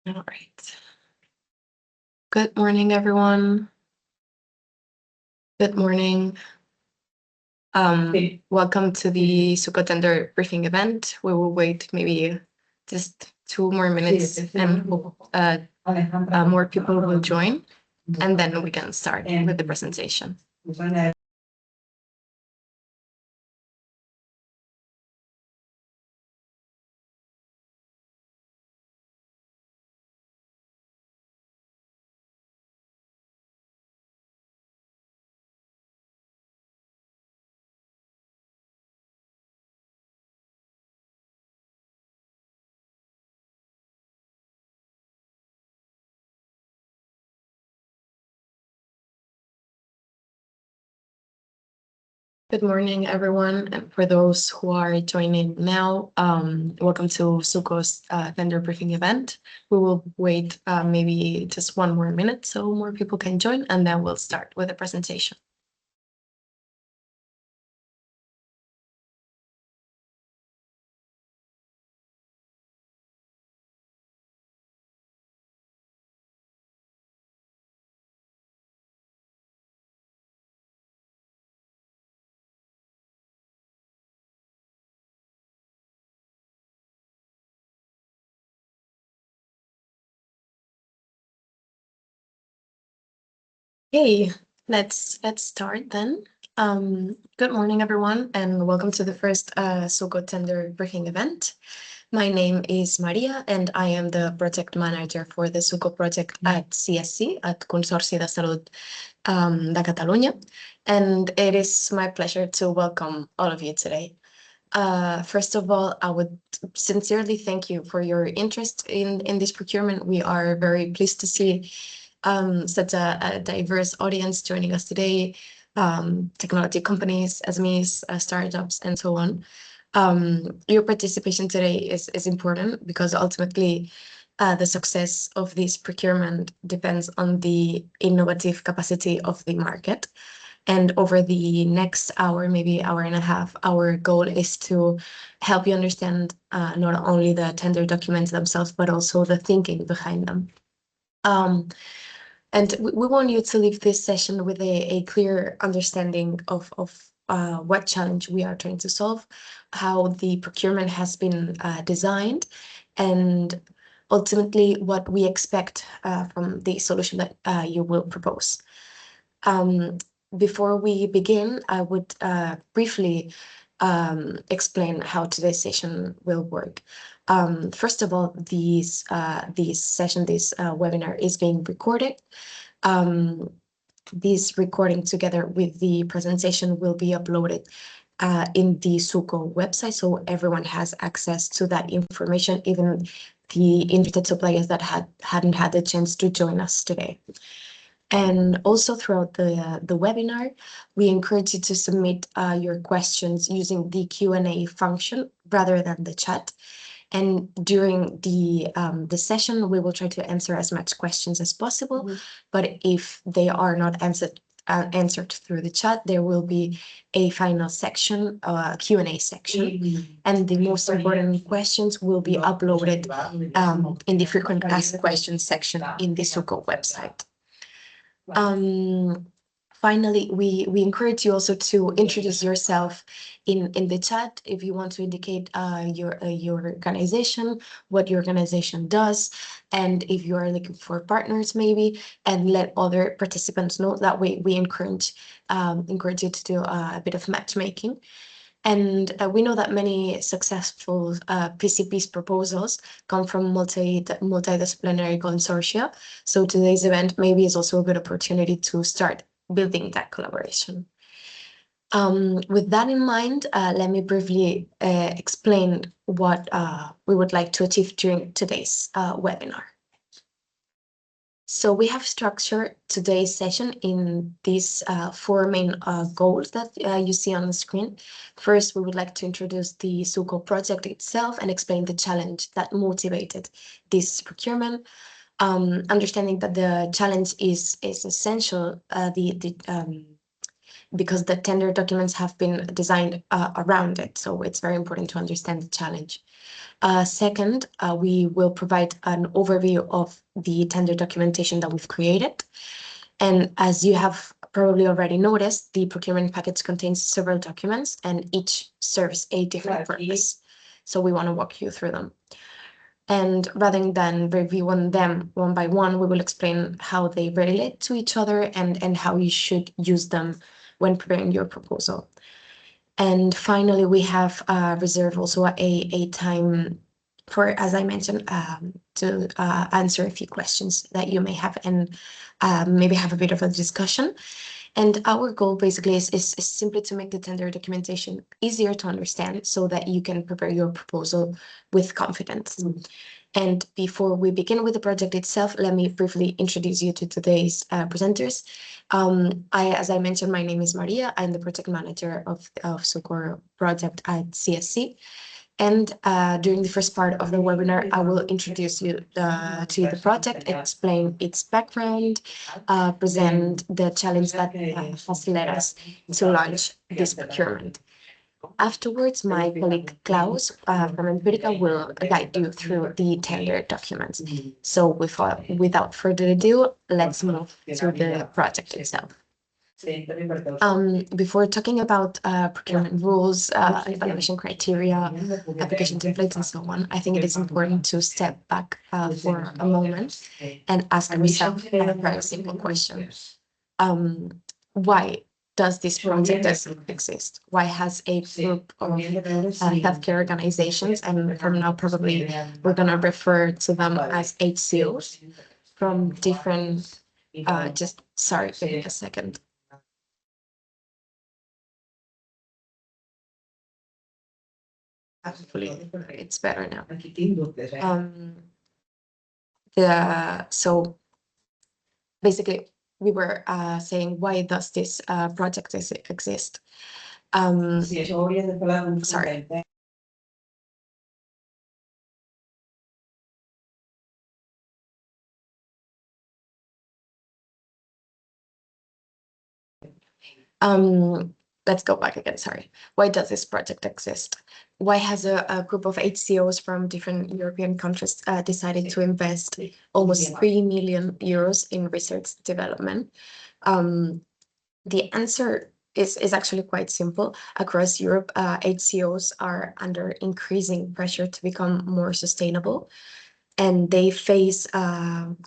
All right. Good morning, everyone. Good morning. Welcome to the suHCO tender briefing event. We will wait maybe just 2 more minutes and hope more people will join, and then we can start with the presentation. Good morning, everyone. And for those who are joining now, welcome to suHCO's tender briefing event. We will wait maybe just 1 more minute so more people can join, and then we'll start with the presentation. Hey, let's start then. Good morning, everyone, and welcome to the first suHCO tender briefing event. My name is Maria, and I am the project manager for the suHCO project at CSC, at Consortia de Salut de Catalunya, and it is my pleasure to welcome all of you today. First of all, I would sincerely thank you for your interest in this procurement. We are very pleased to see such a diverse audience joining us today, technology companies, SMEs, startups, and so on. Your participation today is important because ultimately the success of this procurement depends on the innovative capacity of the market. And over the next hour, maybe hour and a half, our goal is to help you understand not only the tender documents themselves, but also the thinking behind them. And we want you to leave this session with a clear understanding of what challenge we are trying to solve, how the procurement has been designed, and ultimately what we expect from the solution that you will propose. Before we begin, I would briefly explain how today's session will work. First of all, this webinar is being recorded. This recording together with the presentation will be uploaded in the suHCO website, so everyone has access to that information, even the interested suppliers that hadn't had the chance to join us today. And also throughout the webinar, we encourage you to submit your questions using the Q&A function rather than the chat. And during the session, we will try to answer as much questions as possible. But if they are not answered through the chat, there will be a final section, Q&A section, and the most important questions will be uploaded in the frequent asked questions section in the suHCO website. Finally, we encourage you also to introduce yourself in the chat if you want to indicate your organization, what your organization does, and if you are looking for partners maybe, and let other participants know. That way we encourage you to do a bit of matchmaking. And we know that many successful PCP's proposals come from multidisciplinary consortia. So today's event maybe is also a good opportunity to start building that collaboration. With that in mind, let me briefly explain what we would like to achieve during today's webinar. So we have structured today's session in these 4 main goals that you see on the screen. First, we would like to introduce the suHCO project itself and explain the challenge that motivated this procurement. Understanding that the challenge is essential, because the tender documents have been designed around it. So it's very important to understand the challenge. Second, we will provide an overview of the tender documentation that we've created. And as you have probably already noticed, the procurement package contains several documents and each serves a different purpose. So we want to walk you through them. And rather than reviewing them one by one, we will explain how they relate to each other and how you should use them when preparing your proposal. And finally, we have reserved also a time for, as I mentioned, to answer a few questions that you may have and maybe have a bit of a discussion. And our goal basically is simply to make the tender documentation easier to understand so that you can prepare your proposal with confidence. And before we begin with the project itself, let me briefly introduce you to today's presenters. As I mentioned, my name is Maria. I'm the project manager of suHCO project at CSC. And during the first part of the webinar, I will introduce you to the project, explain its background, present the challenge that has led us to launch this procurement. Afterwards, my colleague Klaus from Empirica will guide you through the tender documents. So without further ado, let's move to the project itself. Before talking about procurement rules, evaluation criteria, application templates, and so on, I think it is important to step back for a moment and ask ourselves a very simple question. Why does this project exist? Why has a group of healthcare organizations, and from now probably we're going to refer to them as HCOs, from different, sorry, give me a second. Hopefully it's better now. So basically we were saying, why does this project exist? Sorry. Let's go back again, sorry. Why does this project exist? Why has a group of HCOs from different European countries decided to invest almost 3 million euros in research development? The answer is actually quite simple. Across Europe, HCOs are under increasing pressure to become more sustainable, and they face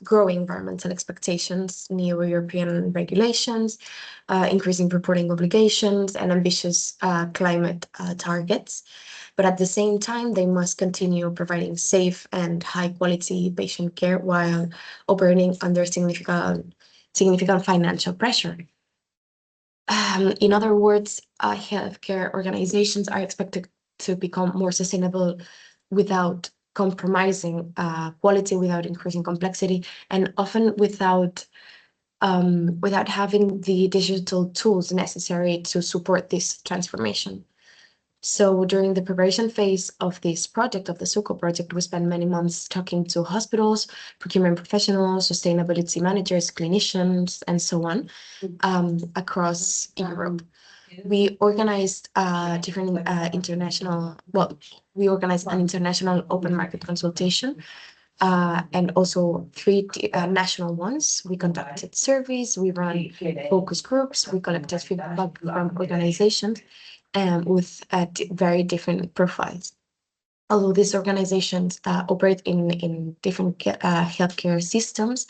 growing environmental expectations, new European regulations, increasing reporting obligations, and ambitious climate targets. But at the same time, they must continue providing safe and high-quality patient care while operating under significant financial pressure. In other words, healthcare organizations are expected to become more sustainable without compromising quality, without increasing complexity, and often without having the digital tools necessary to support this transformation. So during the preparation phase of this project, of the suHCO project, we spent many months talking to hospitals, procurement professionals, sustainability managers, clinicians, and so on, across Europe. We organized we organized an international open market consultation, and also 3 national ones. We conducted surveys, we ran focus groups, we collected feedback from organizations with very different profiles. Although these organizations operate in different healthcare systems,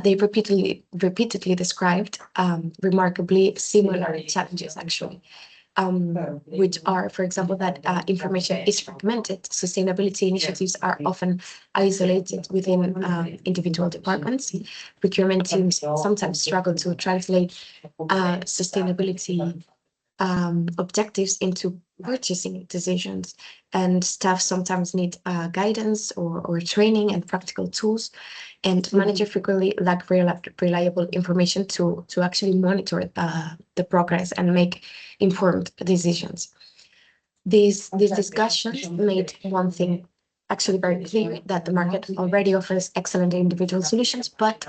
they repeatedly described remarkably similar challenges, actually, which are, for example, that information is fragmented. Sustainability initiatives are often isolated within individual departments. Procurement teams sometimes struggle to translate sustainability objectives into purchasing decisions, and staff sometimes need guidance or training and practical tools, and managers frequently lack reliable information to actually monitor the progress and make informed decisions. These discussions made one thing actually very clear, that the market already offers excellent individual solutions, but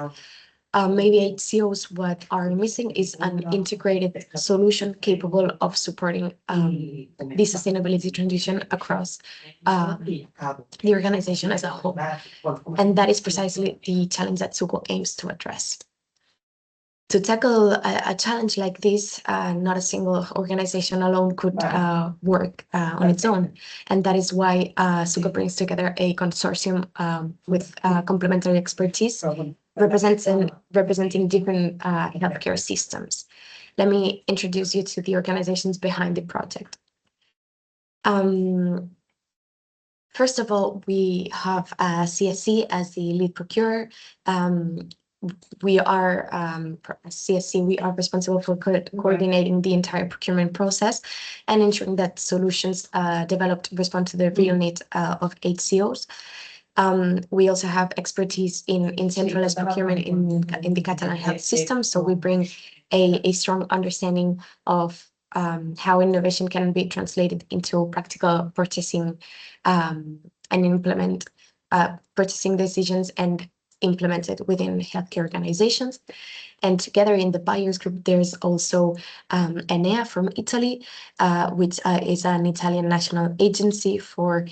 maybe HCOs, what are missing is an integrated solution capable of supporting the sustainability transition across the organization as a whole. And that is precisely the challenge that suHCO aims to address. To tackle a challenge like this, not a single organization alone could work on its own. And that is why suHCO brings together a consortium with complementary expertise representing different healthcare systems. Let me introduce you to the organizations behind the project. First of all, we have CSC as the lead procurer. We are CSC. We are responsible for coordinating the entire procurement process and ensuring that solutions developed respond to the real needs of HCOs. We also have expertise in centralized procurement in the Catalan health system. So we bring a strong understanding of how innovation can be translated into practical purchasing and implement purchasing decisions and implemented within healthcare organizations. And together in the buyers group, there's also Enea from Italy, which is an Italian national agency for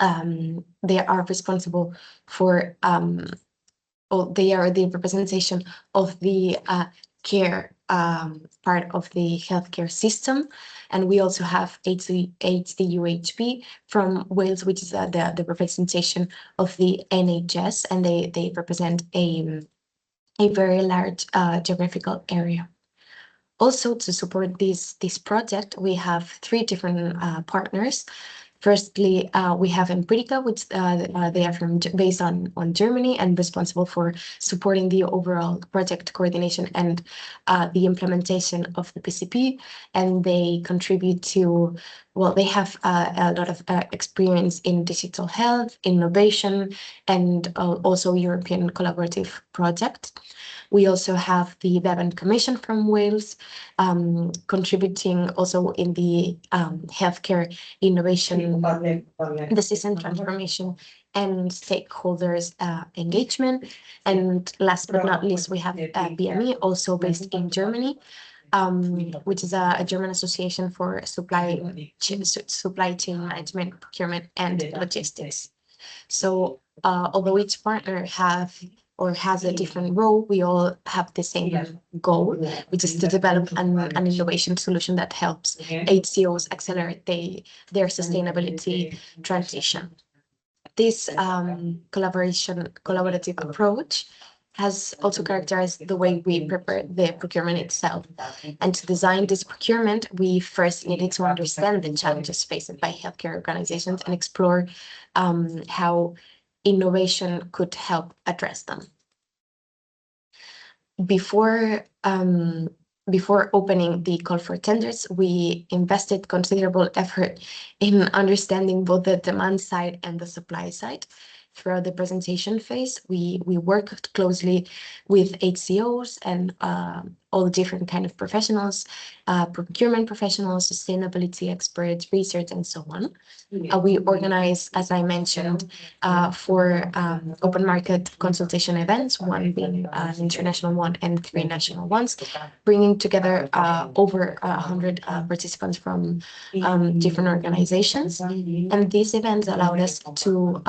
they are responsible for they are the representation of the care part of the healthcare system. And we also have HDUHB from Wales, which is the representation of the NHS, and they represent a very large geographical area. Also, to support this project, we have 3 different partners. Firstly, we have Empirica, which they are based on Germany and responsible for supporting the overall project coordination and the implementation of the PCP. And they contribute to, well, they have a lot of experience in digital health, innovation, and also European collaborative projects. We also have the Bevan Commission from Wales, contributing also in the healthcare innovation, decision transformation, and stakeholders engagement. And last but not least, we have BME, also based in Germany, which is a German association for supply chain management, procurement, and logistics. So although each partner has a different role, we all have the same goal, which is to develop an innovation solution that helps HCOs accelerate their sustainability transition. This collaborative approach has also characterized the way we prepare the procurement itself. And to design this procurement, we first needed to understand the challenges faced by healthcare organizations and explore how innovation could help address them. Before opening the call for tenders, we invested considerable effort in understanding both the demand side and the supply side. Throughout the presentation phase, we worked closely with HCOs and all the different kind of professionals, procurement professionals, sustainability experts, research, and so on. We organized, as I mentioned, 4 open market consultation events, one being an international one and 3 national ones, bringing together over 100 participants from different organizations. And these events allowed us to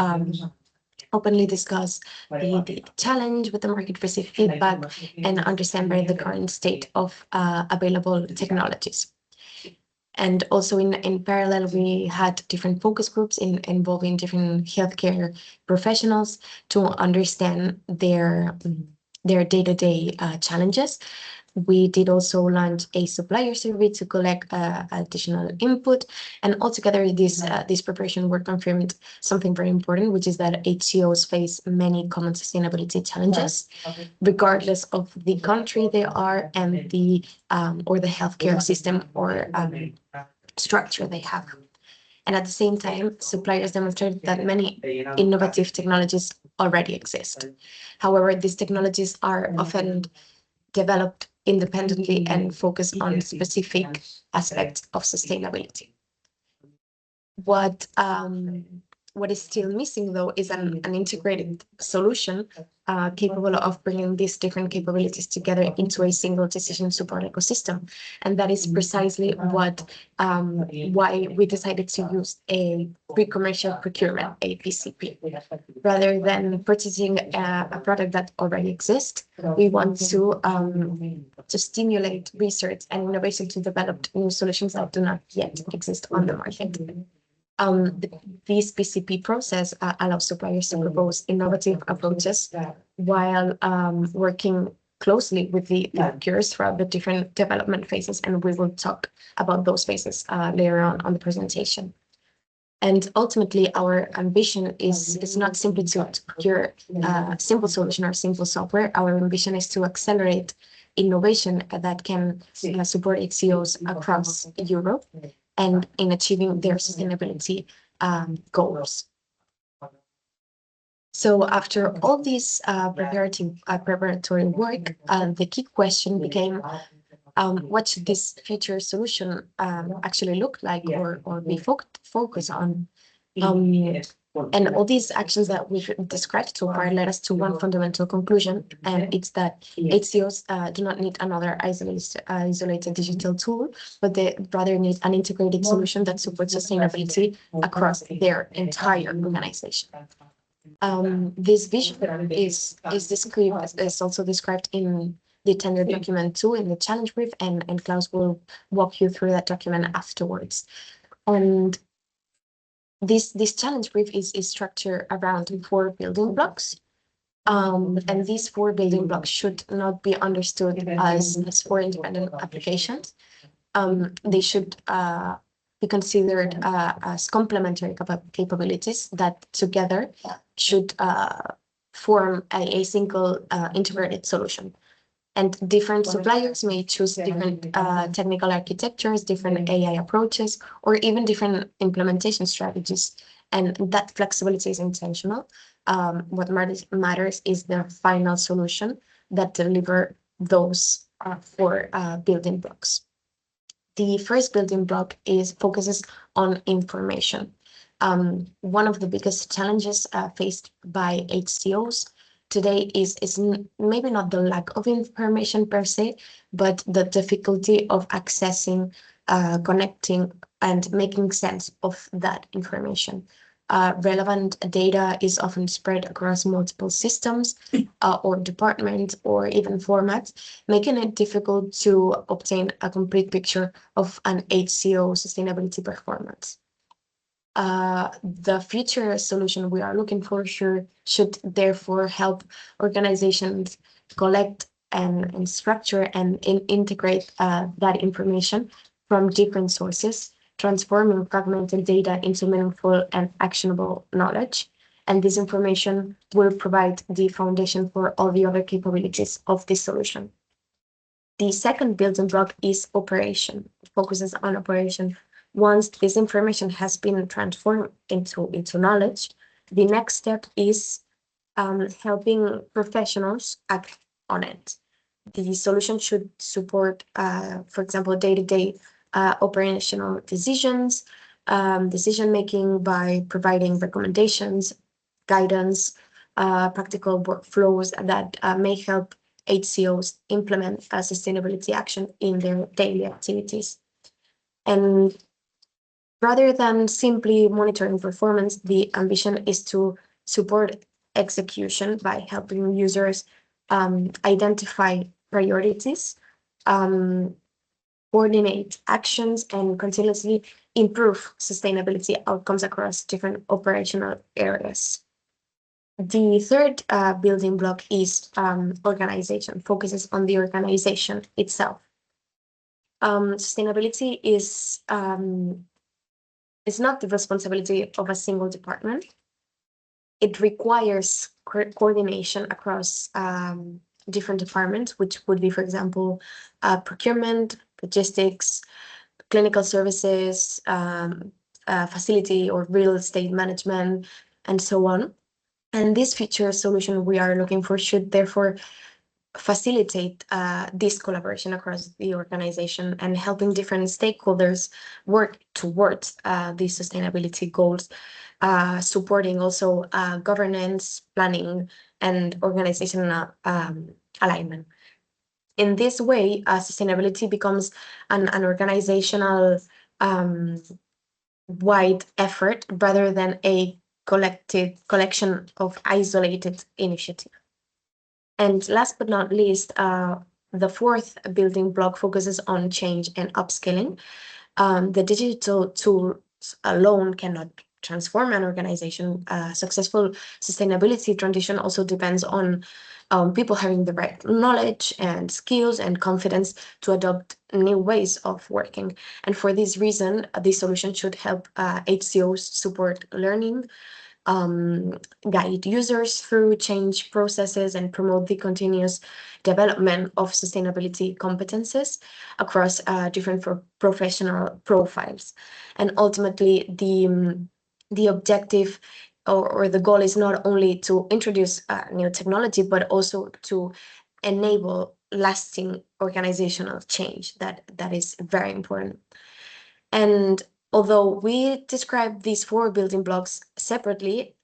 openly discuss the challenge with the market, receive feedback, and understand better the current state of available technologies. And also in parallel, we had different focus groups involving different healthcare professionals to understand their day-to-day challenges. We did also launch a supplier survey to collect additional input, and altogether this preparation work confirmed something very important, which is that HCOs face many common sustainability challenges, regardless of the country they are and the or the healthcare system or structure they have. And at the same time, suppliers demonstrated that many innovative technologies already exist. However, these technologies are often developed independently and focus on specific aspects of sustainability. What is still missing, though, is an integrated solution capable of bringing these different capabilities together into a single decision support ecosystem. And that is precisely why we decided to use a pre-commercial procurement, a PCP. Rather than purchasing a product that already exists, we want to stimulate research and innovation to develop new solutions that do not yet exist on the market. This PCP process allows suppliers to propose innovative approaches while working closely with the procurers throughout the different development phases, and we will talk about those phases later on the presentation. And ultimately, our ambition is not simply to procure a simple solution or simple software. Our ambition is to accelerate innovation that can support HCOs across Europe and in achieving their sustainability goals. So after all this preparatory work, the key question became, what should this future solution actually look like or be focused on? And all these actions that we've described so far led us to one fundamental conclusion, and it's that HCOs do not need another isolated digital tool, but they rather need an integrated solution that supports sustainability across their entire organization. This vision is also described in the tender document 2 in the challenge brief, and Klaus will walk you through that document afterwards. And this challenge brief is structured around 4 building blocks. And these 4 building blocks should not be understood as 4 independent applications. They should be considered as complementary capabilities that together should form a single integrated solution. And different suppliers may choose different technical architectures, different AI approaches, or even different implementation strategies. And that flexibility is intentional. What matters is the final solution that deliver those 4 building blocks. The first building block focuses on information. One of the biggest challenges faced by HCOs today is maybe not the lack of information per se, but the difficulty of accessing, connecting, and making sense of that information. Relevant data is often spread across multiple systems or departments or even formats, making it difficult to obtain a complete picture of an HCO sustainability performance. The future solution we are looking for should therefore help organizations collect and structure and integrate that information from different sources, transforming fragmented data into meaningful and actionable knowledge. And this information will provide the foundation for all the other capabilities of this solution. The second building block is operation. It focuses on operation. Once this information has been transformed into knowledge, the next step is helping professionals act on it. The solution should support, for example, day-to-day operational decisions, decision-making by providing recommendations, guidance, practical workflows that may help HCOs implement sustainability action in their daily activities. And rather than simply monitoring performance, the ambition is to support execution by helping users identify priorities, coordinate actions, and continuously improve sustainability outcomes across different operational areas. The third building block is organization, focuses on the organization itself. Sustainability is not the responsibility of a single department. It requires coordination across different departments, which would be, for example, procurement, logistics, clinical services, facility or real estate management, and so on. And this future solution we are looking for should therefore facilitate this collaboration across the organization and helping different stakeholders work towards these sustainability goals, supporting also governance, planning, and organizational alignment. In this way, sustainability becomes an organizational wide effort rather than a collection of isolated initiatives. And last but not least, the fourth building block focuses on change and upskilling. The digital tools alone cannot transform an organization. Successful sustainability transition also depends on people having the right knowledge and skills and confidence to adopt new ways of working. And for this reason, this solution should help HCOs support learning, guide users through change processes, and promote the continuous development of sustainability competences across different professional profiles. And ultimately, the objective or the goal is not only to introduce new technology, but also to enable lasting organizational change. That is very important. And although we describe these four building blocks separately,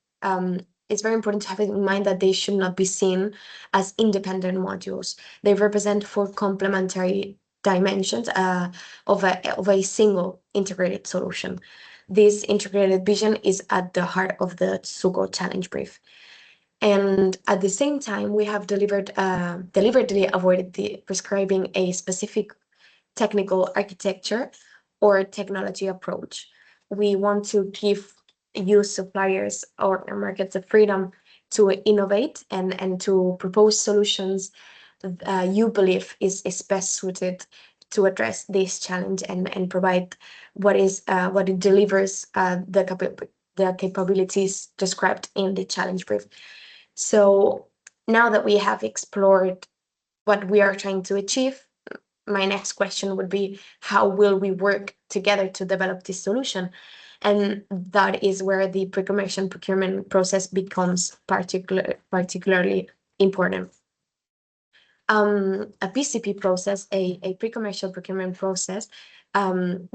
it's very important to have in mind that they should not be seen as independent modules. They represent four complementary dimensions of a single integrated solution. This integrated vision is at the heart of the suHCO challenge brief. And at the same time, we have deliberately avoided prescribing a specific technical architecture or technology approach. We want to give you suppliers or markets the freedom to innovate and to propose solutions you believe is best suited to address this challenge and provide what it delivers the capabilities described in the challenge brief. So now that we have explored what we are trying to achieve, my next question would be, how will we work together to develop this solution? And that is where the pre-commercial procurement process becomes particularly important. A PCP process, a pre-commercial procurement process,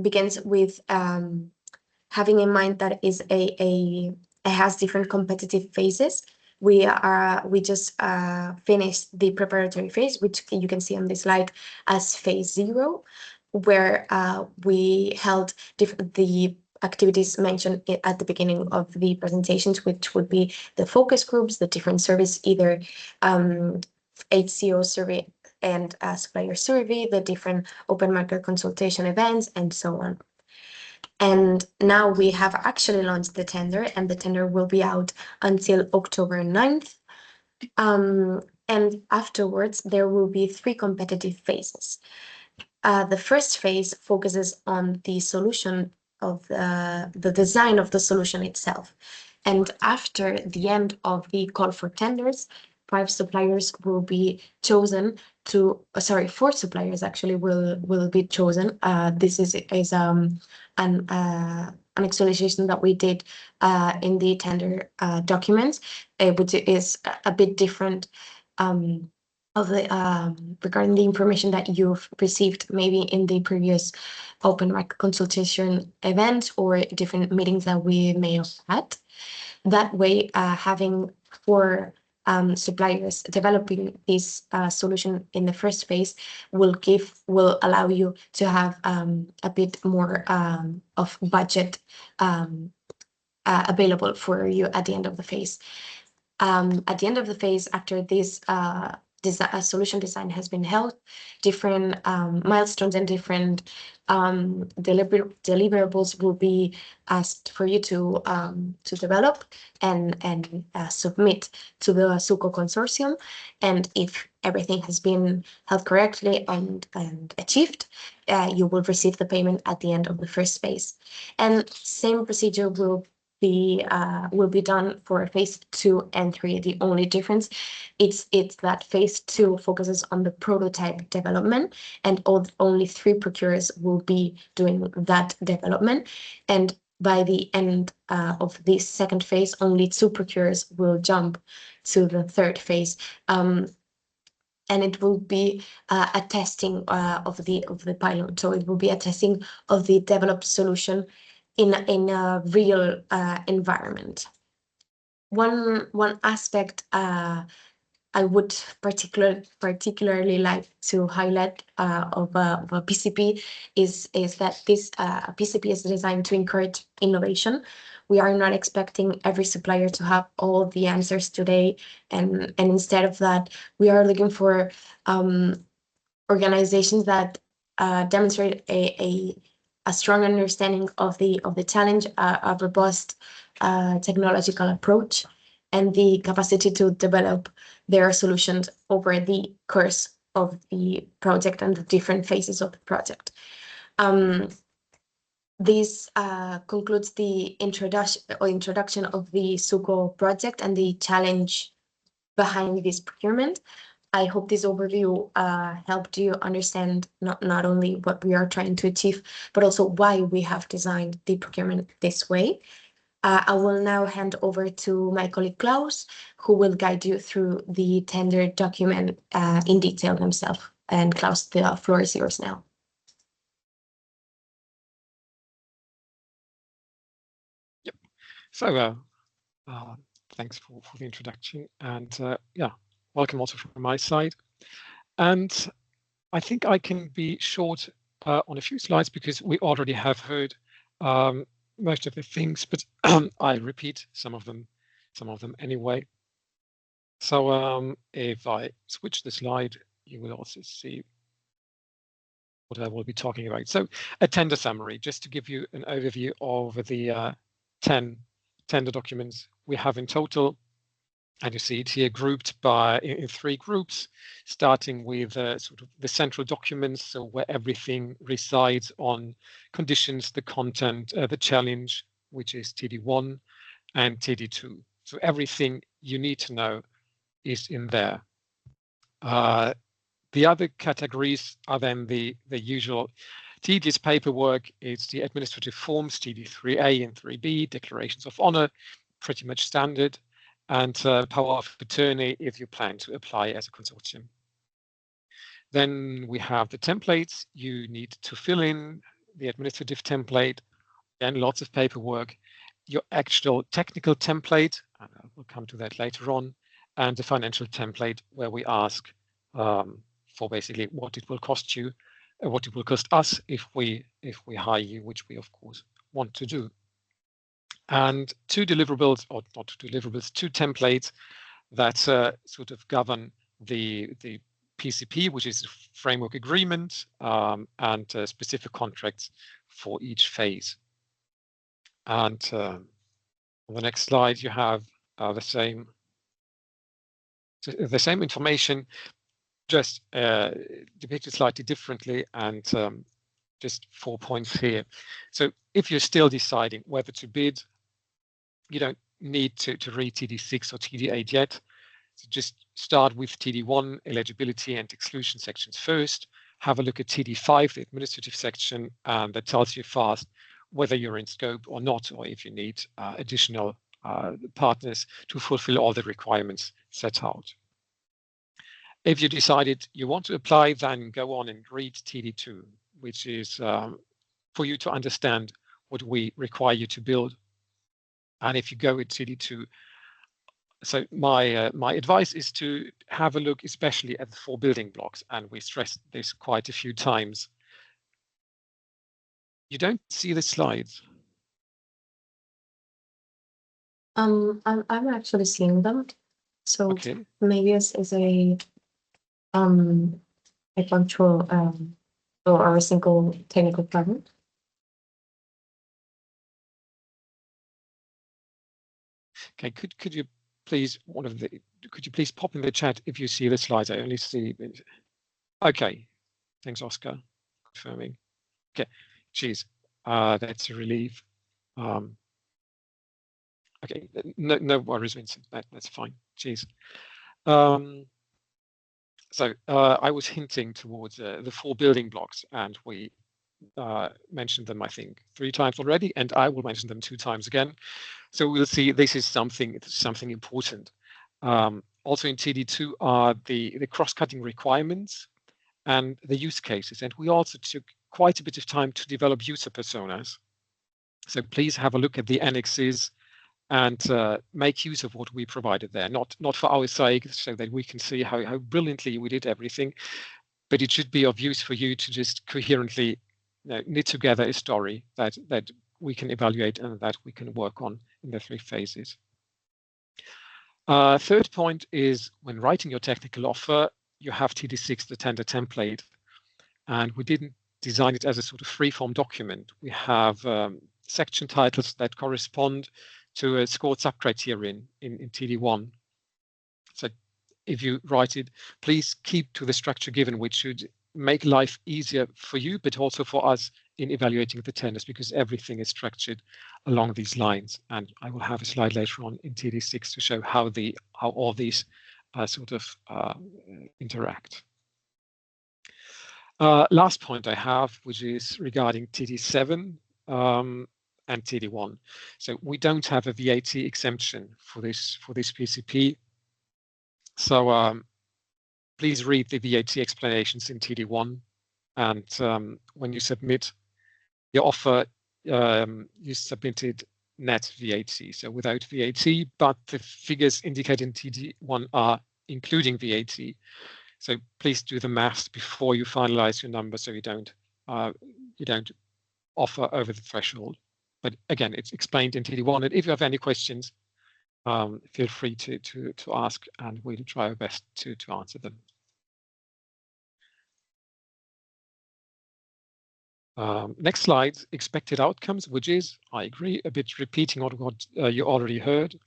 begins with having in mind that it has different competitive phases. We just finished the preparatory phase, which you can see on this slide as phase 0, where we held the activities mentioned at the beginning of the presentations, which would be the focus groups, the different surveys, either HCO survey and supplier survey, the different open market consultation events, and so on. And now we have actually launched the tender, and the tender will be out until October 9th. And afterwards, there will be 3 competitive phases. The first phase focuses on the solution of the design of the solution itself. And after the end of the call for tenders, 5 suppliers will be chosen to, 4 suppliers actually will be chosen. This is an actualization that we did in the tender documents, which is a bit different of the regarding the information that you've received maybe in the previous open market consultation event or different meetings that we may have had. That way, having 4 suppliers developing this solution in the first phase will allow you to have a bit more of budget available for you at the end of the phase. At the end of the phase, after this solution design has been held, different milestones and different deliverables will be asked for you to develop and submit to the suHCO consortium. And if everything has been held correctly and achieved, you will receive the payment at the end of the first phase. And same procedure will be done for phase 2 and 3. The only difference it's that phase 2 focuses on the prototype development, and only 3 procurers will be doing that development. And by the end of this second phase, only 2 procurers will jump to the third phase. And it will be a testing of the pilot. So it will be a testing of the developed solution in a real environment. one aspect I would particularly like to highlight of a PCP is that this PCP is designed to encourage innovation. We are not expecting every supplier to have all the answers today, and instead of that, we are looking for organizations that demonstrate a strong understanding of the challenge, a robust technological approach, and the capacity to develop their solutions over the course of the project and the different phases of the project. This concludes the introduction of the suHCO project and the challenge behind this procurement. I hope this overview helped you understand not only what we are trying to achieve, but also why we have designed the procurement this way. I will now hand over to my colleague Klaus, who will guide you through the tender document in detail himself. And Klaus, the floor is yours now. Yep. So thanks for the introduction, and yeah, welcome also from my side. And I think I can be short on a few slides because we already have heard most of the things, but I repeat some of them anyway. So if I switch the slide, you will also see what I will be talking about. So a tender summary, just to give you an overview of the 10 tender documents we have in total. And you see it here grouped in 3 groups, starting with sort of the central documents, so where everything resides on conditions, the content, the challenge, which is TD1 and TD2. So everything you need to know is in there. The other categories are then the usual tedious paperwork. It's the administrative forms, TD3A and 3B, declarations of honor, pretty much standard, and power of attorney if you plan to apply as a consortium. Then we have the templates you need to fill in, the administrative template, and lots of paperwork, your actual technical template, and we'll come to that later on, and the financial template where we ask for basically what it will cost you, what it will cost us if we hire you, which we of course want to do. And 2 deliverables, or not 2 deliverables, 2 templates that sort of govern the PCP, which is a framework agreement, and specific contracts for each phase. And on the next slide, you have the same information, just depicted slightly differently, and just 4 points here. So if you're still deciding whether to bid, you don't need to read TD6 or TD8 yet. So just start with TD1, eligibility and exclusion sections first. Have a look at TD5, the administrative section, and that tells you fast whether you're in scope or not, or if you need additional partners to fulfill all the requirements set out. If you decided you want to apply, then go on and read TD2, which is for you to understand what we require you to build. And if you go with TD2, so my advice is to have a look especially at the 4 building blocks, and we stressed this quite a few times. You don't see the slides. I'm actually seeing them. So okay. Maybe as a punctual or a single technical problem. Okay, could you please pop in the chat if you see the slides? I only see. Okay, thanks, Oscar, confirming. Okay, geez, that's a relief. Okay, no worries, Vincent. That's fine. Geez. So I was hinting towards the 4 building blocks, and we mentioned them, I think, 3 times already, and I will mention them 2 times again. So we'll see this is something important. Also in TD2 are the cross-cutting requirements and the use cases. And we also took quite a bit of time to develop user personas. So please have a look at the annexes and make use of what we provided there, not for our sake, so that we can see how brilliantly we did everything, but it should be of use for you to just coherently knit together a story that we can evaluate and that we can work on in the 3 phases. Third point is, when writing your technical offer, you have TD6, the tender template, and we didn't design it as a sort of free-form document. We have section titles that correspond to a scored sub-criterion in TD1. So if you write it, please keep to the structure given, which should make life easier for you, but also for us in evaluating the tenders, because everything is structured along these lines. And I will have a slide later on in TD6 to show how all these sort of interact. Last point I have, which is regarding TD7 and TD1. So we don't have a VAT exemption for this PCP. So please read the VAT explanations in TD1, and when you submit your offer, you submitted net VAT, so without VAT, but the figures indicated in TD1 are including VAT. So please do the maths before you finalize your number, so you don't offer over the threshold. But again, it's explained in TD1, and if you have any questions, feel free to ask, and we'll try our best to answer them. Next slide, expected outcomes, which is, I agree, a bit repeating what you already heard.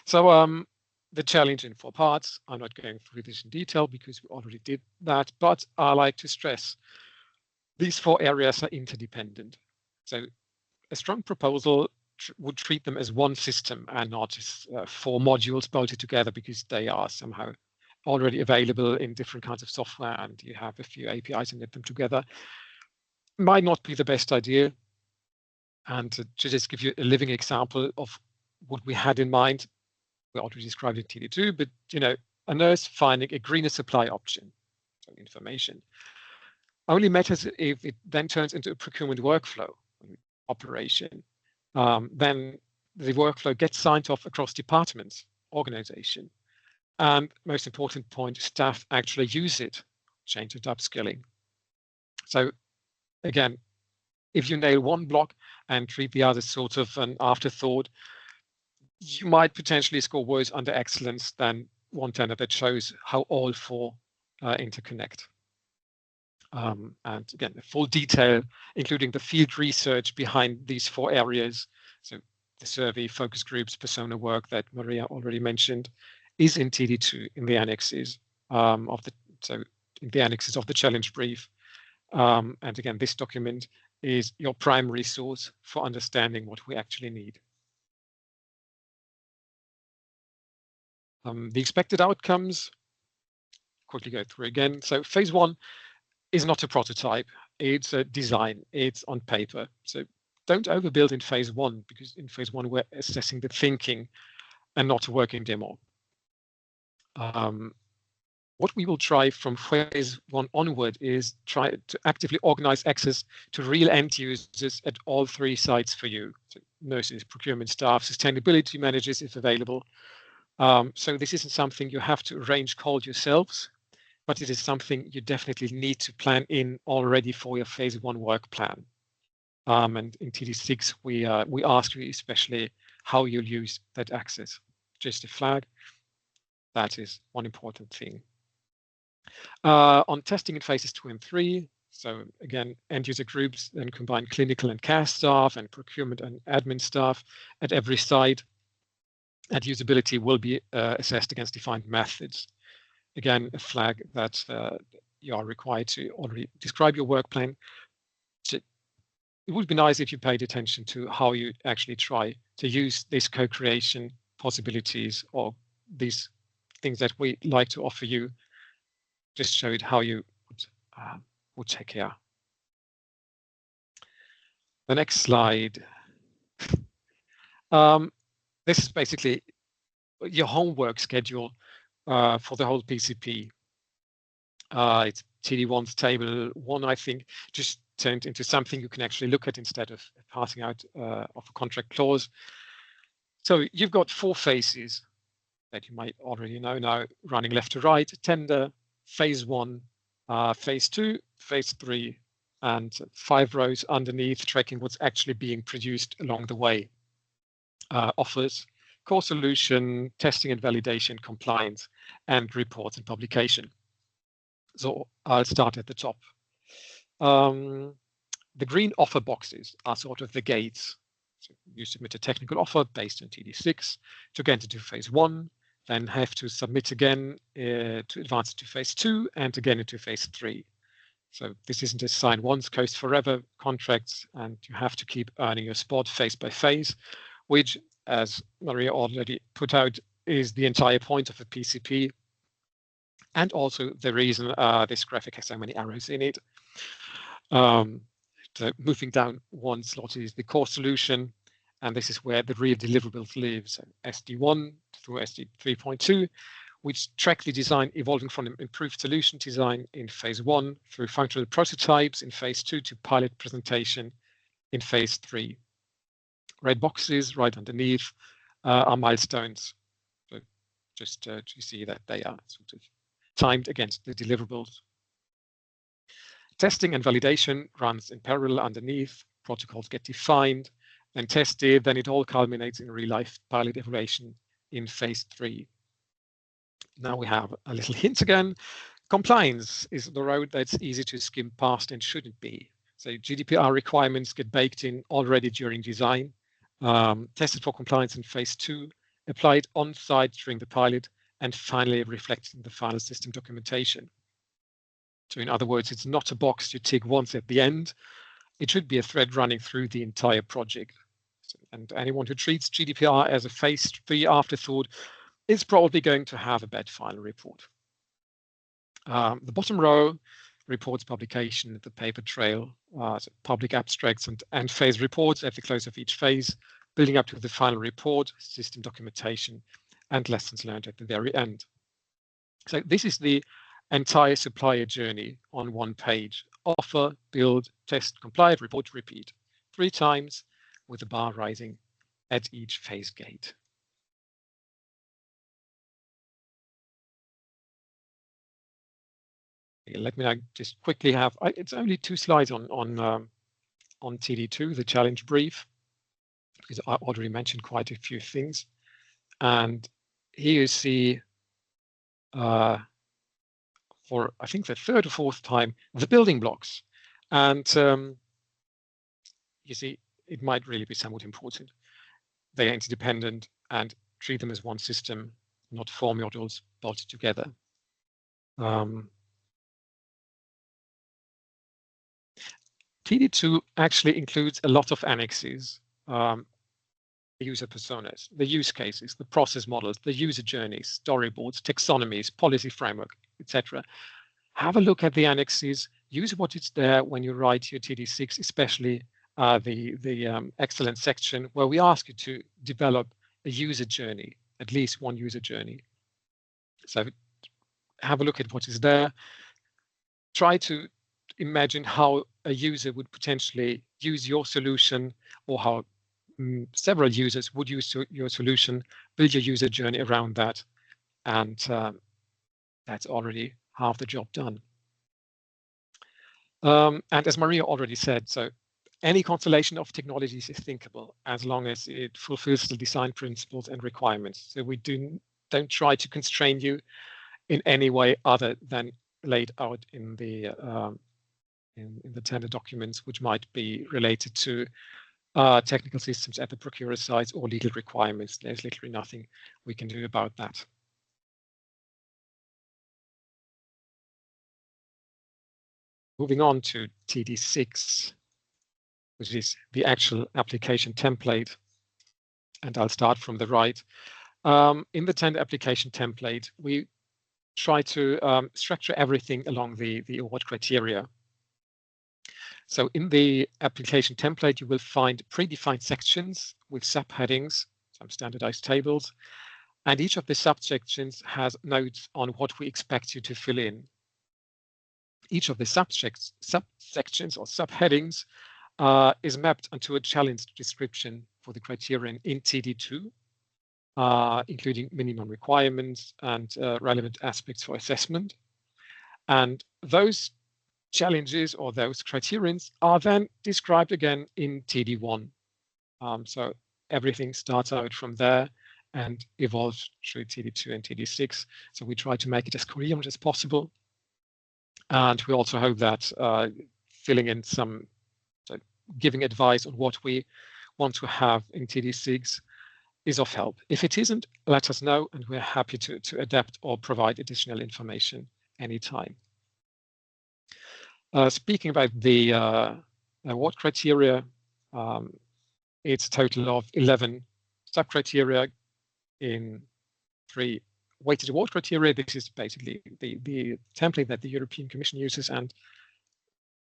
So the challenge in 4 parts. I'm not going through this in detail because we already did that, but I like to stress these 4 areas are interdependent. So a strong proposal would treat them as one system and not as 4 modules bolted together, because they are somehow already available in different kinds of software and you have a few APIs and knit them together. Might not be the best idea. And to just give you a living example of what we had in mind, we already described it in TD2, but a nurse finding a greener supply option, so information, only matters if it then turns into a procurement workflow operation. Then the workflow gets signed off across departments, organization, and most important point, staff actually use it, change it, upskilling. So again, if you nail one block and treat the other sort of an afterthought, you might potentially score worse under excellence than one tender that shows how all 4 interconnect. And again, the full detail, including the field research behind these 4 areas, so the survey, focus groups, persona work that Maria already mentioned, is in TD2 in the annexes of the challenge brief. And again, this document is your primary source for understanding what we actually need. The expected outcomes, quickly go through again. So phase 1 is not a prototype, it's a design, it's on paper. So don't overbuild in phase 1, because in phase 1 we're assessing the thinking and not a working demo. What we will try from phase 1 onward is try to actively organize access to real end users at all 3 sites for you. So nurses, procurement staff, sustainability managers if available. So this isn't something you have to arrange call yourselves, but it is something you definitely need to plan in already for your phase 1 work plan. And in TD6, we ask you especially how you'll use that access. Just a flag, that is one important thing. On testing in phases 2 and 3, so again, end user groups then combine clinical and CAS staff and procurement and admin staff at every site. And usability will be assessed against defined methods. Again, a flag that you are required to already describe your work plan. It would be nice if you paid attention to how you actually try to use these co-creation possibilities or these things that we like to offer you. Just showed how you would take care. The next slide. This is basically your homework schedule for the whole PCP. It's TD1's table 1, I think, just turned into something you can actually look at instead of passing out of a contract clause. So you've got 4 phases that you might already know now, running left to right: tender, phase 1, phase 2, phase 3, and 5 rows underneath tracking what's actually being produced along the way. Offers, core solution, testing and validation, compliance, and reports and publication. So I'll start at the top. The green offer boxes are sort of the gates. So you submit a technical offer based on TD6 to get into phase 1, then have to submit again to advance to phase 2 and again into phase 3. So this isn't a sign once, coast forever contracts, and you have to keep earning your spot phase by phase, which, as Maria already put out, is the entire point of a PCP, and also the reason this graphic has so many arrows in it. So moving down one slot is the core solution, and this is where the real deliverables live. So SD1 through SD 3.2, which track the design evolving from improved solution design in phase 1 through functional prototypes in phase 2 to pilot presentation in phase 3. Red boxes right underneath are milestones. So just to see that they are sort of timed against the deliverables. Testing and validation runs in parallel underneath. Protocols get defined and tested, then it all culminates in real-life pilot evaluation in phase 3. Now we have a little hint again. Compliance is the road that's easy to skim past and shouldn't be. So GDPR requirements get baked in already during design, tested for compliance in phase 2, applied on-site during the pilot, and finally reflected in the final system documentation. So in other words, it's not a box you tick once at the end. It should be a thread running through the entire project. And anyone who treats GDPR as a phase 3 afterthought is probably going to have a bad final report. The bottom row reports publication, the paper trail, so public abstracts and phase reports at the close of each phase, building up to the final report, system documentation, and lessons learned at the very end. So this is the entire supplier journey on one page: offer, build, test, comply, report, repeat, 3 times, with the bar rising at each phase gate. Let me now just quickly have, it's only 2 slides on TD2, the challenge brief, because I already mentioned quite a few things. And here you see, for I think the 3rd or 4th time, the building blocks. And you see, it might really be somewhat important. They are interdependent and treat them as one system, not 4 modules bolted together. TD2 actually includes a lot of annexes, the user personas, the use cases, the process models, the user journeys, storyboards, taxonomies, policy framework, etc. Have a look at the annexes. Use what is there when you write your TD6, especially the excellence section, where we ask you to develop a user journey, at least one user journey. So have a look at what is there. Try to imagine how a user would potentially use your solution, or how several users would use your solution. Build your user journey around that, and that's already half the job done. And as Maria already said, so any constellation of technologies is thinkable as long as it fulfills the design principles and requirements. So we don't try to constrain you in any way other than laid out in the tender documents, which might be related to technical systems at the procurer sites or legal requirements. There's literally nothing we can do about that. Moving on to TD6, which is the actual application template. And I'll start from the right. In the tender application template, we try to structure everything along the award criteria. So in the application template, you will find predefined sections with subheadings, some standardized tables, and each of the subsections has notes on what we expect you to fill in. Each of the subsections or subheadings is mapped onto a challenge description for the criterion in TD2. including minimum requirements and relevant aspects for assessment. And those challenges or those criterions are then described again in TD1. So everything starts out from there and evolves through TD2 and TD6. So we try to make it as coherent as possible. And we also hope that filling in some, giving advice on what we want to have in TD6 is of help. If it isn't, let us know, and we're happy to adapt or provide additional information anytime. Speaking about the award criteria, it's a total of 11 sub-criteria in 3 weighted award criteria. This is basically the template that the European Commission uses, and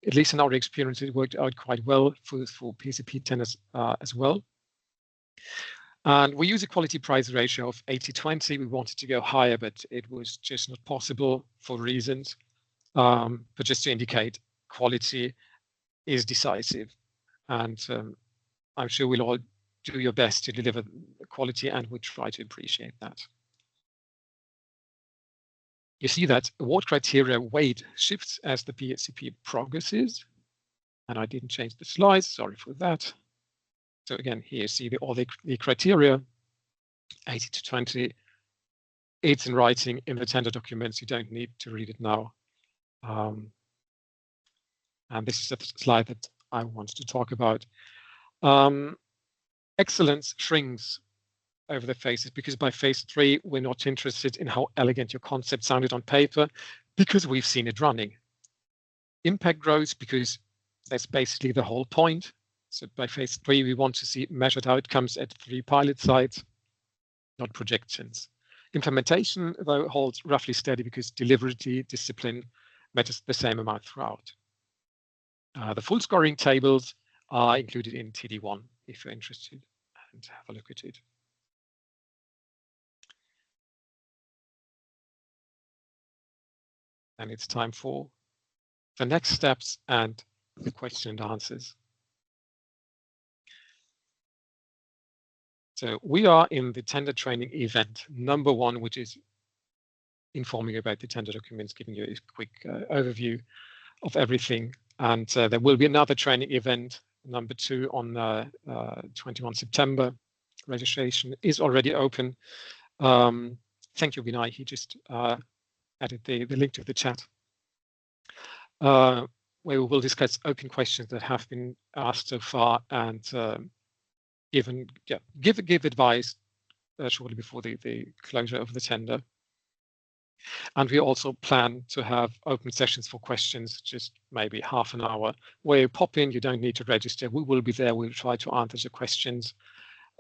at least in our experience, it worked out quite well for PCP tenders as well. And we use a quality price ratio of 80-20. We wanted to go higher, but it was just not possible for reasons. But just to indicate, quality is decisive, and I'm sure we'll all do your best to deliver quality, and we try to appreciate that. You see that award criteria weight shifts as the PCP progresses, and I didn't change the slides, sorry for that. So again, here you see all the criteria, 80-20. It's in writing in the tender documents. You don't need to read it now. And this is a slide that I wanted to talk about. Excellence shrinks over the phases, because by phase 3, we're not interested in how elegant your concept sounded on paper, because we've seen it running. Impact grows because that's basically the whole point. So by phase 3, we want to see measured outcomes at 3 pilot sites, not projections. Implementation, though, holds roughly steady because delivery discipline matters the same amount throughout. The full scoring tables are included in TD1 if you're interested, and have a look at it. And it's time for the next steps and the question and answers. So we are in the tender training event number 1, which is informing you about the tender documents, giving you a quick overview of everything. And there will be another training event, number 2, on 21 September. Registration is already open. Thank you, Vinay. He just added the link to the chat, where we will discuss open questions that have been asked so far, and give advice shortly before the closure of the tender. And we also plan to have open sessions for questions, just maybe half an hour, where you pop in. You don't need to register. We will be there. We'll try to answer the questions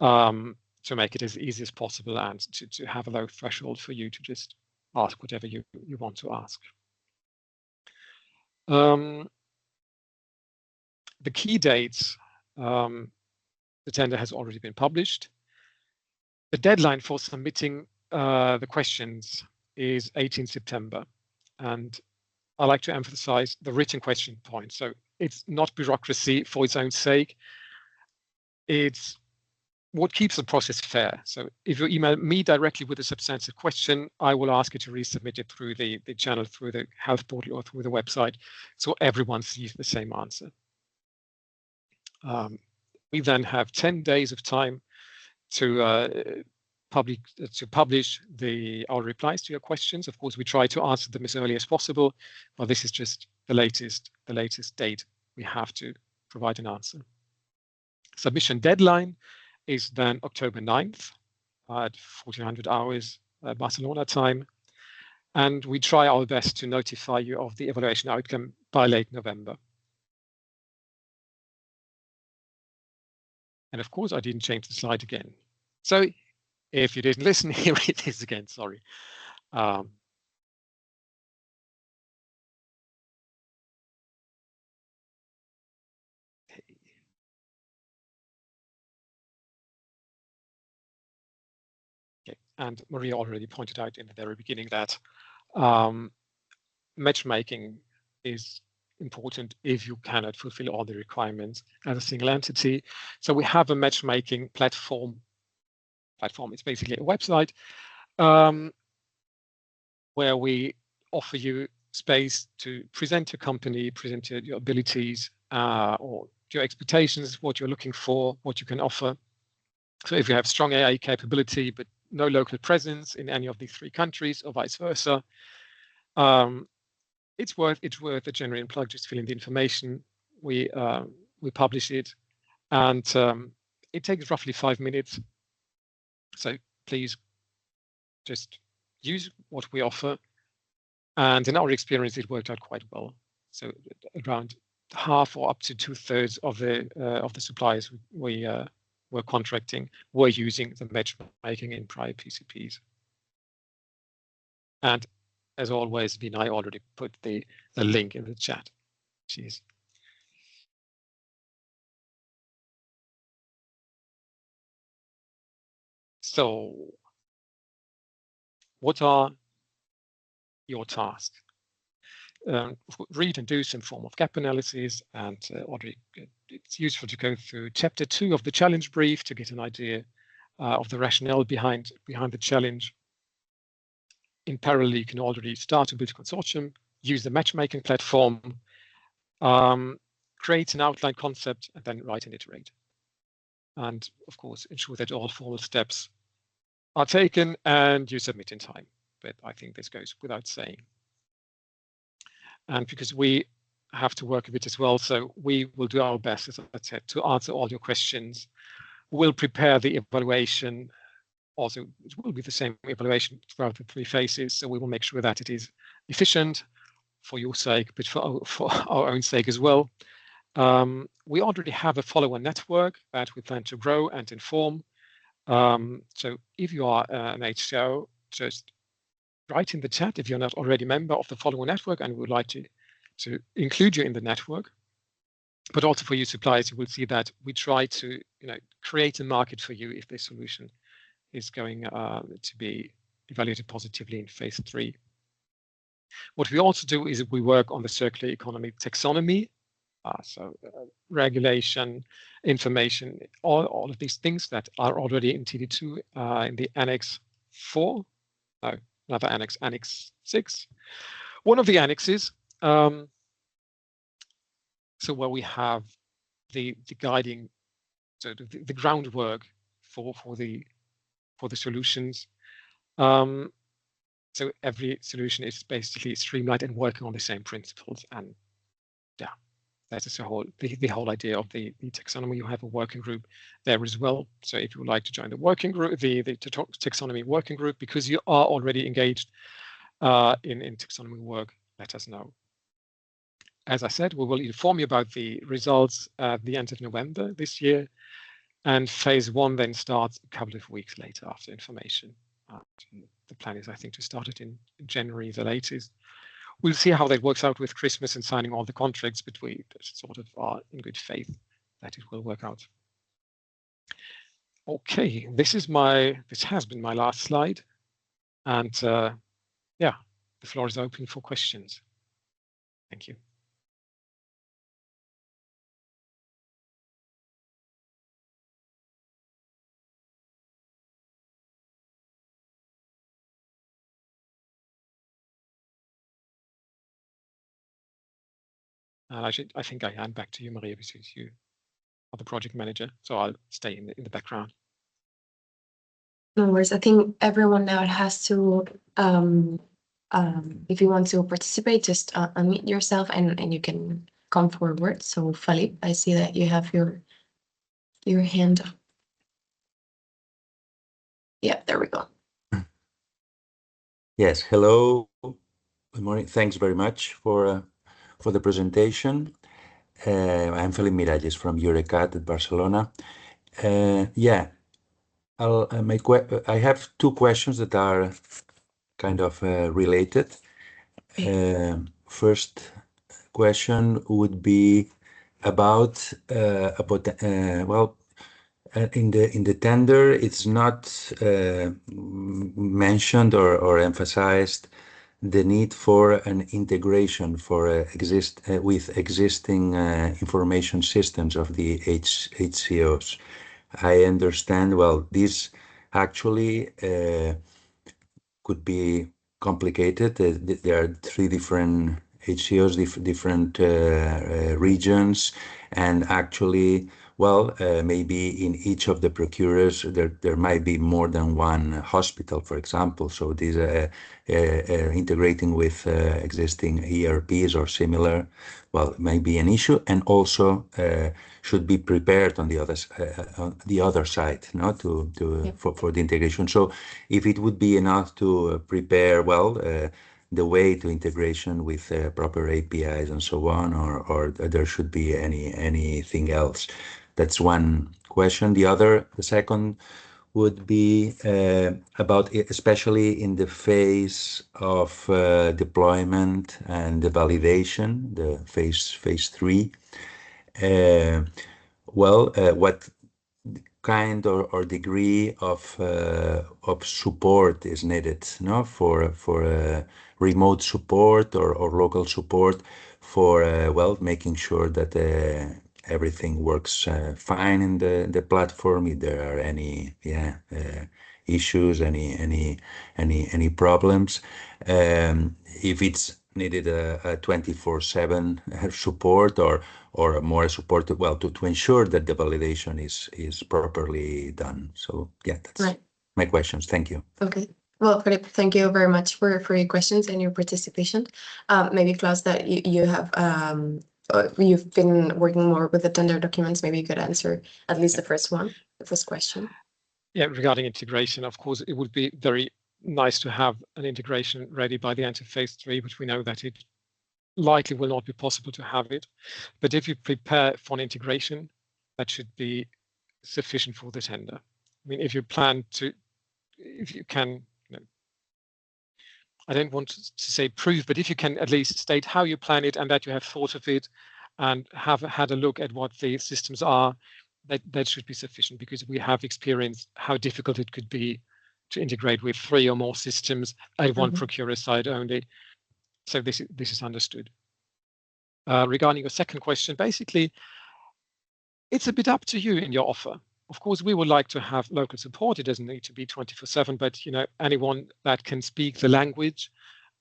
to make it as easy as possible, and to have a low threshold for you to just ask whatever you want to ask. The key dates, the tender has already been published. The deadline for submitting the questions is 18 September. And I like to emphasize the written question point. So it's not bureaucracy for its own sake. It's what keeps the process fair. So if you email me directly with a substantive question, I will ask you to resubmit it through the channel, through the health portal, or through the website, so everyone sees the same answer. We then have 10 days of time to publish our replies to your questions. Of course, we try to answer them as early as possible, but this is just the latest date we have to provide an answer. Submission deadline is then October 9th at 1400 hours Barcelona time. And we try our best to notify you of the evaluation outcome by late November. And of course, I didn't change the slide again. So if you didn't listen, here it is again, sorry. Okay. And Maria already pointed out in the very beginning that matchmaking is important if you cannot fulfill all the requirements as a single entity. So we have a matchmaking platform platform. It's basically a website where we offer you space to present your company, present your abilities or your expectations, what you're looking for, what you can offer. So if you have strong AI capability, but no local presence in any of these 3 countries or vice versa, it's worth a genuine plug. Just fill in the information. We publish it, and it takes roughly 5 minutes. So please just use what we offer. And in our experience, it worked out quite well. So around half or up to 2/3 of the suppliers we were contracting were using the matchmaking in prior PCPs. And as always, I already put the link in the chat. Cheers. So what are your tasks? Read and do some form of gap analysis, and it's useful to go through chapter 2 of the challenge brief to get an idea of the rationale behind the challenge. In parallel, you can already start to build a consortium, use the matchmaking platform, create an outline concept, and then write and iterate. And of course, ensure that all formal steps are taken and you submit in time. But I think this goes without saying. And because we have to work a bit as well, so we will do our best, as I said, to answer all your questions. We'll prepare the evaluation. Also, it will be the same evaluation throughout the 3 phases, so we will make sure that it is efficient for your sake, but for our own sake as well. We already have a follower network that we plan to grow and inform. So if you are an HCO, just write in the chat if you're not already a member of the follower network and we would like to include you in the network. But also for you suppliers, you will see that we try to create a market for you if the solution is going to be evaluated positively in phase 3. What we also do is we work on the circular economy taxonomy. So regulation, information, all of these things that are already in TD2 in the Annex 4. No, another annex, Annex 6. One of the annexes, so where we have the guiding, so the groundwork for the solutions. So every solution is basically streamlined and working on the same principles. And yeah, that is the whole idea of the taxonomy. You have a working group there as well. So if you would like to join the working group, the taxonomy working group, because you are already engaged in taxonomy work, let us know. As I said, we will inform you about the results at the end of November this year. And phase 1 then starts a couple of weeks later after information. The plan is, I think, to start it in January, the latest. We'll see how that works out with Christmas and signing all the contracts, but we sort of are in good faith that it will work out. Okay, this has been my last slide. And yeah, the floor is open for questions. Thank you. I think I hand back to you, Maria, because you are the project manager. So I'll stay in the background. No worries. I think everyone now has to, if you want to participate, just unmute yourself and you can come forward. So Philippe, I see that you have your hand up. Yeah, there we go. Yes, hello. Good morning. Thanks very much for the presentation. I'm Felipe Miralles from Eurecat at Barcelona. Yeah, I have 2 questions that are kind of related. First question would be about well, in the tender, it's not mentioned or emphasized the need for an integration with existing information systems of the HCOs. I understand, well, this actually could be complicated. There are 3 different HCOs, different regions, and actually, well, maybe in each of the procurers there might be more than one hospital, for example. So these integrating with existing ERPs or similar, well, may be an issue, and also should be prepared on the other side, no, for the integration. So if it would be enough to prepare well the way to integration with proper APIs and so on, or there should be anything else. That's one question. The second would be about especially in the phase of deployment and the validation, the phase 3. What kind or degree of support is needed, no, for remote support or local support for making sure that everything works fine in the platform. If there are any issues, any problems, if it's needed a 24/7 support or more support, to ensure that the validation is properly done. So yeah, that's Right. my questions. Thank you. Okay. Well, Felipe, thank you very much for your questions and your participation. Maybe Klaus, that you have you've been working more with the tender documents. Maybe you could answer at least the first question. Yeah, regarding integration, of course, it would be very nice to have an integration ready by the end of phase 3, but we know that it likely will not be possible to have it. But if you prepare for an integration, that should be sufficient for the tender. I mean, if you can, I don't want to say prove, but if you can at least state how you plan it and that you have thought of it and have had a look at what the systems are, that should be sufficient, because we have experienced how difficult it could be to integrate with 3 or more systems at one procurer side only. So this is understood. Regarding your second question, basically, it's a bit up to you in your offer. Of course, we would like to have local support. It doesn't need to be 24/7, but anyone that can speak the language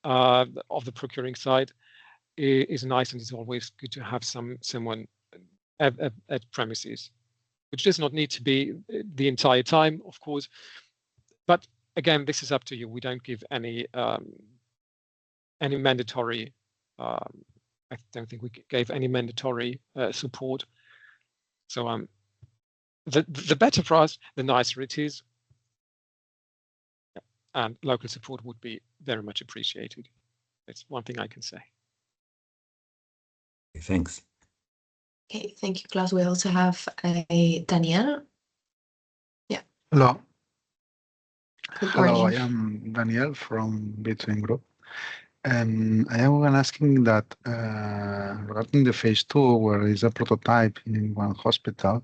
of the procuring side is nice, and it's always good to have someone at premises, which does not need to be the entire time, of course. But again, this is up to you. We don't give any mandatory. I don't think we gave any mandatory support. So the better for us, the nicer it is, and local support would be very much appreciated. That's one thing I can say. Thanks. Okay, thank you, Klaus. We also have Daniel. Yeah. Hello. Good morning. Hello, I am Daniel from Between Group. And I am asking that regarding the phase 2, where is a prototype in one hospital,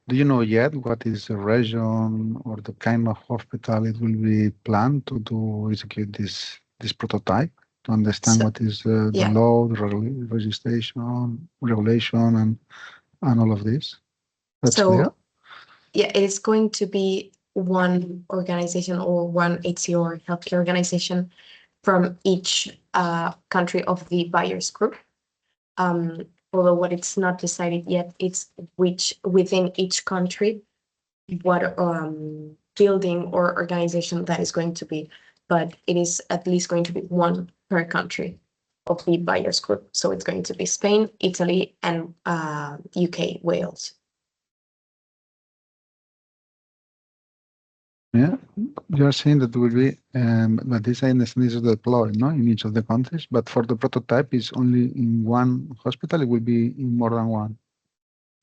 do you know yet what is the region or the kind of hospital it will be planned to execute this prototype, to understand what is the law, the registration, regulation, and all of this? That's clear? Yeah, it is going to be one organization or one HCO or healthcare organization from each country of the buyers group. Although what it's not decided yet, it's which within each country, what building or organization that is going to be, but it is at least going to be one per country of the buyers group. So it's going to be Spain, Italy, and UK, Wales. Yeah, you are saying that will be, but this I understand is deployed, no, in each of the countries. But for the prototype, is only in one hospital. It will be in more than one.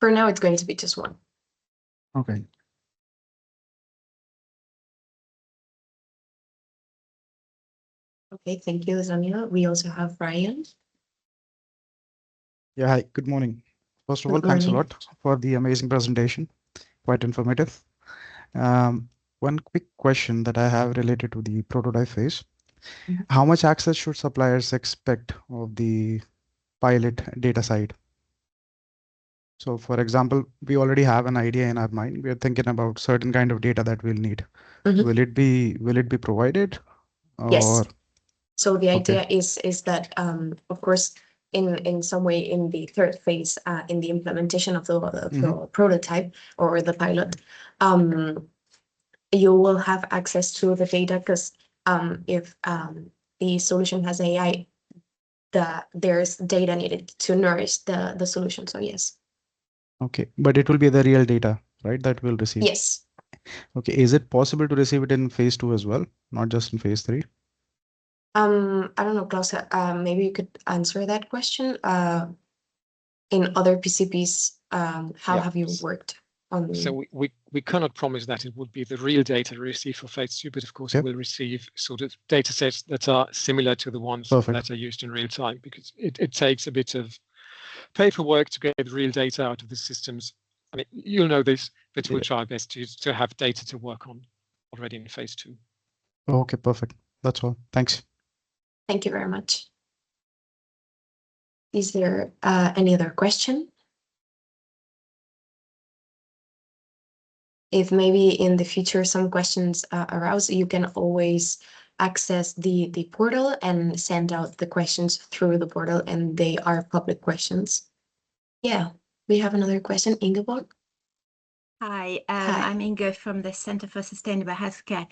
For now, it's going to be just one. Okay. Okay, thank you, Daniela. We also have Ryan. Yeah, hi, good morning. First of all, thanks a lot for the amazing presentation. Quite informative. One quick question that I have related to the prototype phase. How much access should suppliers expect of the pilot data side? So for example, we already have an idea in our mind. We are thinking about certain kind of data that we'll need. Mhm. Will it be provided? Yes. Or So the okay. idea is that, of course, in some way in the third phase, in the implementation of the prototype or the pilot, you will have access to the data because if the solution has AI, there's data needed to nourish the solution. So yes. Okay, but it will be the real data, right? That we'll receive. Yes. Okay, is it possible to receive it in phase 2 as well, not just in phase 3? I don't know, Klaus, maybe you could answer that question. In other PCPs, how Yeah. have you worked on? So we cannot promise that it would be the real data received for phase 2, but of course Yep. it will receive sort of data sets that are similar to the ones Perfect. that are used in real time, because it takes a bit of paperwork to get real data out of the systems. I mean, you'll know this, but we'll try our best to have data to work on already in phase 2. Okay, perfect. That's all. Thanks. Thank you very much. Is there any other question? If maybe in the future some questions arouse, you can always access the portal and send out the questions through the portal, and they are public questions. Yeah, we have another question, Ingeborg. Hi, I'm Inge from the Center for Sustainable Healthcare.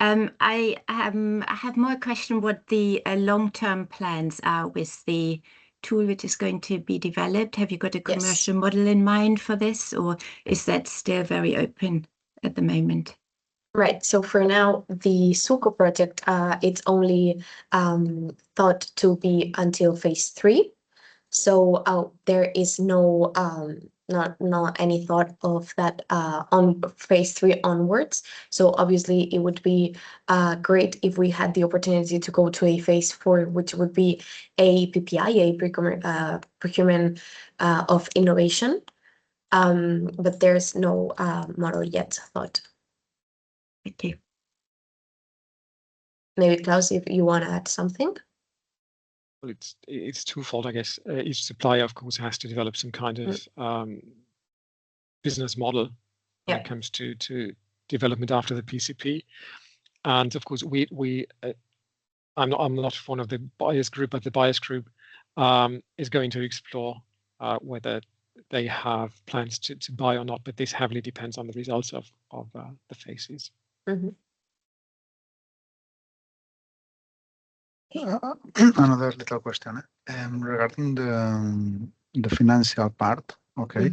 I have more question what the long-term plans are with the tool which is going to be developed. Have you got a commercial model in mind for this, or is that still very open at the moment? Right. So for now, the suHCO project, it's only thought to be until phase 3. So there is no not any thought of that on phase 3 onwards. So obviously it would be great if we had the opportunity to go to a phase 4, which would be a PPI, a procurement of innovation. But there's no model yet thought. Thank you. Maybe Klaus, if you want to add something. Well, it's twofold, I guess. Each supplier, of course, has to develop some kind of business model when it comes to development after the PCP, and of course, I'm not one of the buyers group, but the buyers group is going to explore whether they have plans to buy or not. But this heavily depends on the results of the phases. Mm-hmm. Another little question regarding the financial part. Okay.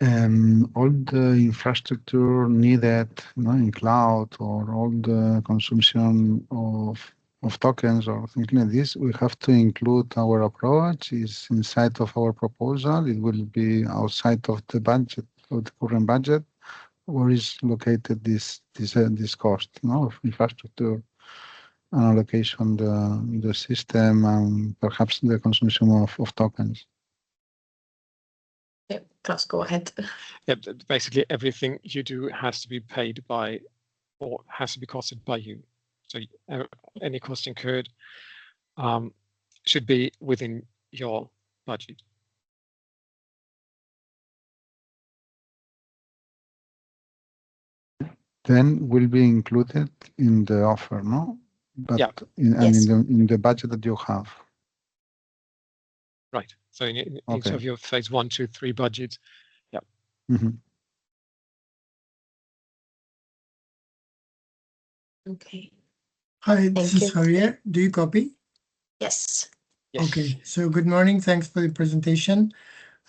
Mm-hmm. All the infrastructure needed, in cloud, or all the consumption of tokens or things like this, we have to include our approach is inside of our proposal. It will be outside of the budget, of the current budget. Where is located this cost, of infrastructure and allocation, the system, and perhaps the consumption of tokens? Yeah, Klaus, go ahead. Yeah, basically everything you do has to be paid by, or has to be costed by you. So any cost incurred should be within your budget. Then will be included in the offer, no? But yeah. In the budget that you have. Right. So in each of your phase 1, 2, 3 budgets. Yeah. Mm-hmm. Okay. Hi, this is Javier. Do you copy? Yes. Okay. So good morning. Thanks for the presentation.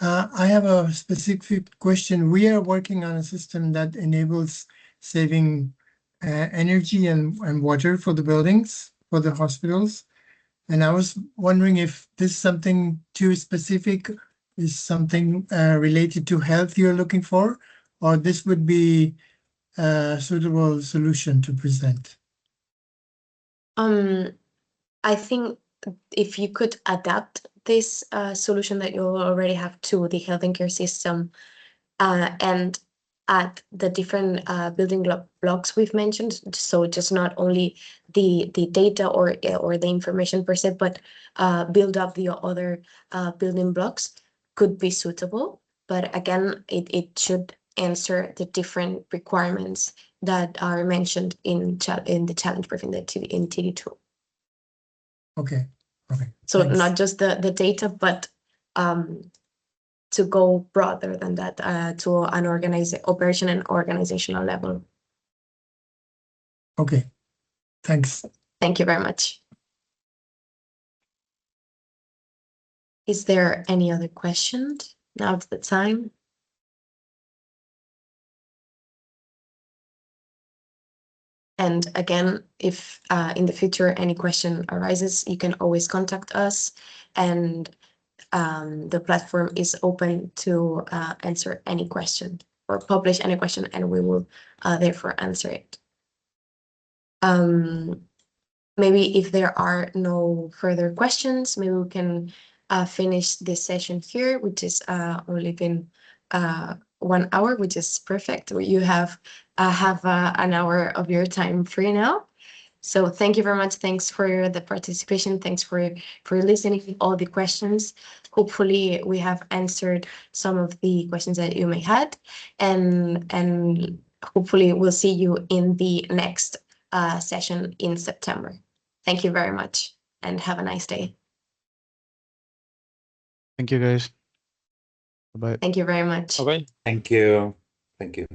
I have a specific question. We are working on a system that enables saving energy and water for the buildings, for the hospitals. And I was wondering if this is something too specific, is something related to health you're looking for, or this would be a suitable solution to present? I think if you could adapt this solution that you already have to the health and care system and add the different building blocks we've mentioned, so just not only the data or the information per se, but build up the other building blocks, could be suitable. but again, it should answer the different requirements that are mentioned in the challenge briefing in TD2. Okay. So Thanks. not just the data, but to go broader than that, to an operation and organizational level. Okay. Thanks. Thank you very much. Is there any other questions? Now's the time. And again, if in the future any question arises, you can always contact us, and the platform is open to answer any question or publish any question, and we will therefore answer it. Maybe if there are no further questions, maybe we can finish this session here, which is only been 1 hour, which is perfect. You have an hour of your time free now. So thank you very much. Thanks for the participation. Thanks for listening to all the questions. Hopefully we have answered some of the questions that you may had, and hopefully we'll see you in the next session in September. Thank you very much and have a nice day. Thank you, guys. Bye. Thank you very much. Bye-bye. Thank you. Thank you.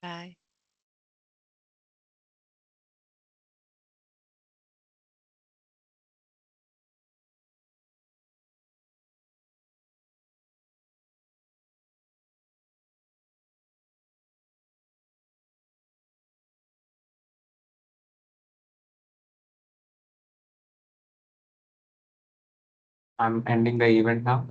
Bye. I'm ending the event now.